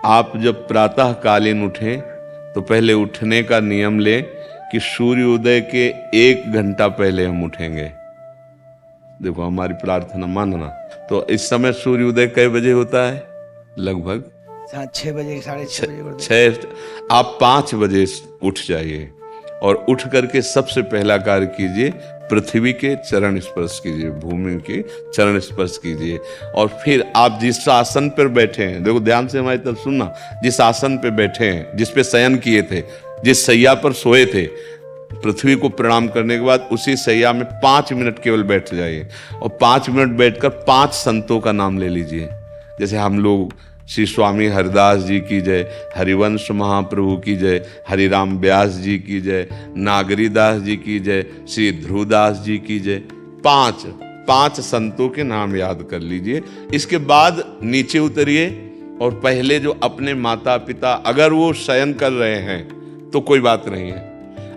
आप जब प्रातः कालीन उठें तो पहले उठने का नियम लें कि सूर्योदय के 1 घंटा पहले हम उठेंगे। देखो हमारी प्रार्थना मानना। तो इस समय सूर्योदय कई बजे होता है? लगभग 6 बजे, 6:30 बजे। 6। आप 5 बजे उठ जाइए और उठ करके सबसे पहला कार्य कीजिए, पृथ्वी के चरण स्पर्श कीजिए, भूमि के चरण स्पर्श कीजिए। और फिर आप जिस आसन पर बैठे हैं, देखो ध्यान से हमारी तरफ सुनना, जिस आसन पे बैठे हैं, जिस पे शयन किए थे, जिस सैया पर सोए थे, पृथ्वी को प्रणाम करने के बाद उसी सैया में 5 मिनट केवल बैठ जाइए और 5 मिनट बैठकर 5 संतों का नाम ले लीजिए। जैसे हम लोग श्री स्वामी हरिदास जी की जय, हरिवंश महाप्रभु की जय, हरिराम व्यास जी की जय, नागरीदास जी की जय, श्री ध्रुवदास जी की जय। 5 संतों के नाम याद कर लीजिए। इसके बाद नीचे उतरिए और पहले जो अपने माता पिता, अगर वो शयन कर रहे हैं तो कोई बात नहीं है,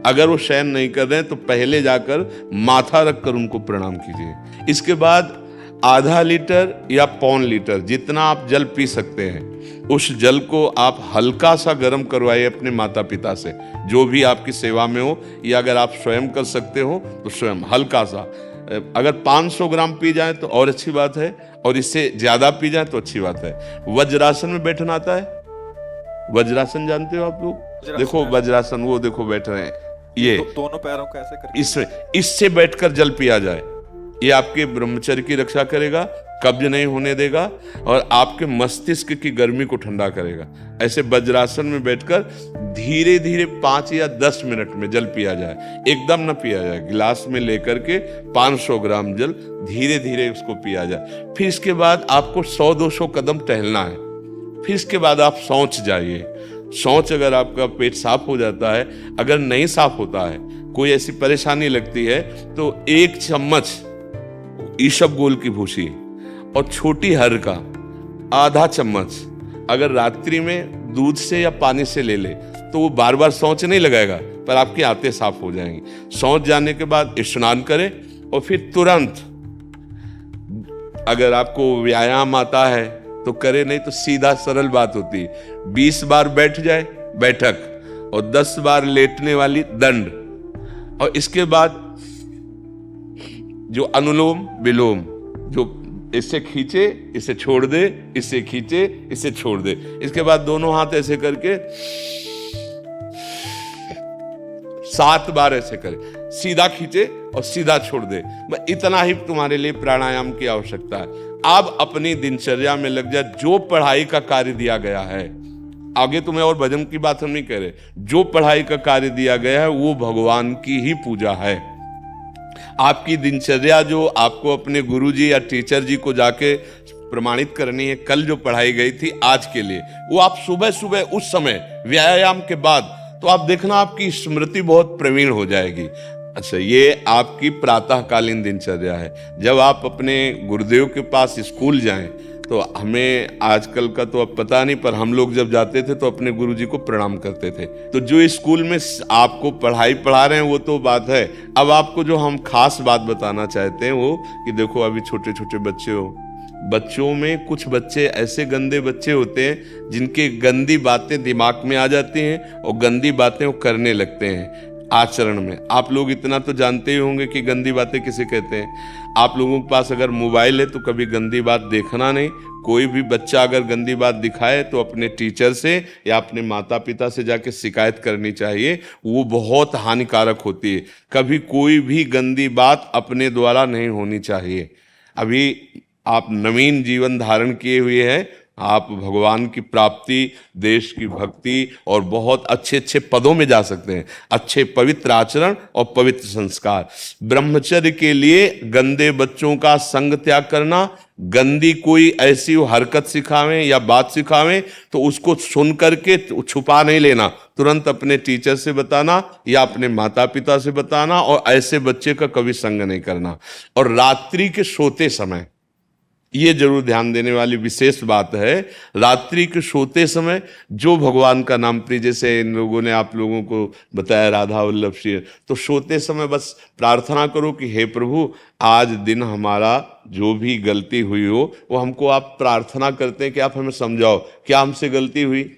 अगर वो शयन नहीं कर रहे हैं तो पहले जाकर माथा रखकर उनको प्रणाम कीजिए। इसके बाद आधा लीटर या 1.25 लीटर जितना आप जल पी सकते हैं, उस जल को आप हल्का सा गर्म करवाइए अपने माता पिता से, जो भी आपकी सेवा में हो, या अगर आप स्वयं कर सकते हो तो स्वयं हल्का सा। अगर 500 ग्राम पी जाए तो और अच्छी बात है, और इससे ज्यादा पी जाए तो अच्छी बात है। वज्रासन में बैठना आता है? वज्रासन जानते हो आप लोग? देखो वज्रासन, वो देखो बैठ रहे हैं, ये दोनों पैरों को ऐसे करके इससे बैठकर जल पिया जाए। ये आपके ब्रह्मचर्य की रक्षा करेगा, कब्ज नहीं होने देगा और आपके मस्तिष्क की गर्मी को ठंडा करेगा। ऐसे वज्रासन में बैठकर धीरे धीरे 5 या 10 मिनट में जल पिया जाए, एकदम न पिया जाए। गिलास में लेकर के 500 ग्राम जल धीरे धीरे उसको पिया जाए। फिर इसके बाद आपको 100-200 कदम टहलना है। फिर इसके बाद आप शौच जाइए। शौच अगर आपका पेट साफ हो जाता है, अगर नहीं साफ होता है, कोई ऐसी परेशानी लगती है, तो 1 चम्मच ईसबगोल की भूसी और छोटी हर का आधा चम्मच अगर रात्रि में दूध से या पानी से ले ले तो वो बार बार शौच नहीं लगाएगा, पर आपकी आंतें साफ हो जाएंगी। शौच जाने के बाद स्नान करें और फिर तुरंत, अगर आपको व्यायाम आता है तो करे, नहीं तो सीधा सरल बात होती है, 20 बार बैठ जाए बैठक और 10 बार लेटने वाली दंड। और इसके बाद जो अनुलोम विलोम, जो इससे खींचे इसे छोड़ दे, इससे खींचे इसे छोड़ दे। इसके बाद दोनों हाथ ऐसे करके 7 बार ऐसे करे, सीधा खींचे और सीधा छोड़ दे। इतना ही तुम्हारे लिए प्राणायाम की आवश्यकता है। आप अपनी दिनचर्या में लग जाए। जो पढ़ाई का कार्य दिया गया है, आगे तुम्हें और भजन की बात हम नहीं कह रहे, जो पढ़ाई का कार्य दिया गया है वो भगवान की ही पूजा है। आपकी दिनचर्या जो आपको अपने गुरुजी या टीचर जी को जाके प्रमाणित करनी है, कल जो पढ़ाई गई थी आज के लिए, वो आप सुबह सुबह उस समय व्यायाम के बाद, तो आप देखना आपकी स्मृति बहुत प्रवीण हो जाएगी। अच्छा, ये आपकी प्रातःकालीन दिनचर्या है। जब आप अपने गुरुदेव के पास स्कूल जाएं तो हमें आजकल का तो अब पता नहीं, पर हम लोग जब जाते थे तो अपने गुरुजी को प्रणाम करते थे। तो जो स्कूल में आपको पढ़ाई पढ़ा रहे हैं वो तो बात है, अब आपको जो हम खास बात बताना चाहते हैं वो कि देखो अभी छोटे छोटे बच्चे हो, बच्चों में कुछ बच्चे ऐसे गंदे बच्चे होते हैं जिनके गंदी बातें दिमाग में आ जाती हैं और गंदी बातें वो करने लगते हैं आचरण में। आप लोग इतना तो जानते ही होंगे कि गंदी बातें किसे कहते हैं। आप लोगों के पास अगर मोबाइल है तो कभी गंदी बात देखना नहीं। कोई भी बच्चा अगर गंदी बात दिखाए तो अपने टीचर से या अपने माता पिता से जाके शिकायत करनी चाहिए, वो बहुत हानिकारक होती है। कभी कोई भी गंदी बात अपने द्वारा नहीं होनी चाहिए। अभी आप नवीन जीवन धारण किए हुए हैं, आप भगवान की प्राप्ति, देश की भक्ति और बहुत अच्छे अच्छे पदों में जा सकते हैं। अच्छे पवित्र आचरण और पवित्र संस्कार। ब्रह्मचर्य के लिए गंदे बच्चों का संग त्याग करना, गंदी कोई ऐसी हरकत सिखावें या बात सिखावें तो उसको सुन करके छुपा नहीं लेना, तुरंत अपने टीचर से बताना या अपने माता पिता से बताना, और ऐसे बच्चे का कभी संग नहीं करना। और रात्रि के सोते समय ये जरूर ध्यान देने वाली विशेष बात है। रात्रि के सोते समय जो भगवान का नाम प्रिय, जैसे इन लोगों ने आप लोगों को बताया राधा वल्लभ श्री, तो सोते समय बस प्रार्थना करो कि हे प्रभु, आज दिन हमारा जो भी गलती हुई हो वो हमको आप प्रार्थना करते हैं कि आप हमें समझाओ क्या हमसे गलती हुई।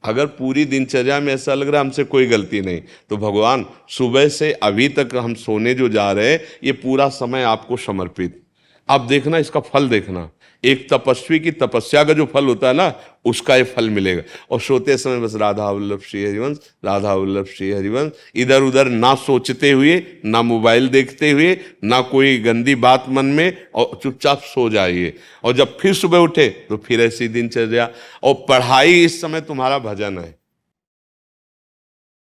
अगर पूरी दिनचर्या में ऐसा लग रहा है हमसे कोई गलती नहीं, तो भगवान सुबह से अभी तक हम सोने जो जा रहे हैं ये पूरा समय आपको समर्पित। आप देखना, इसका फल देखना, एक तपस्वी की तपस्या का जो फल होता है ना, उसका ये फल मिलेगा। और सोते समय बस राधा वल्लभ श्री हरिवंश, राधा वल्लभ श्री हरिवंश, इधर उधर ना सोचते हुए, ना मोबाइल देखते हुए, ना कोई गंदी बात मन में, और चुपचाप सो जाइए। और जब फिर सुबह उठे तो फिर ऐसी दिनचर्या। और पढ़ाई, इस समय तुम्हारा भजन है,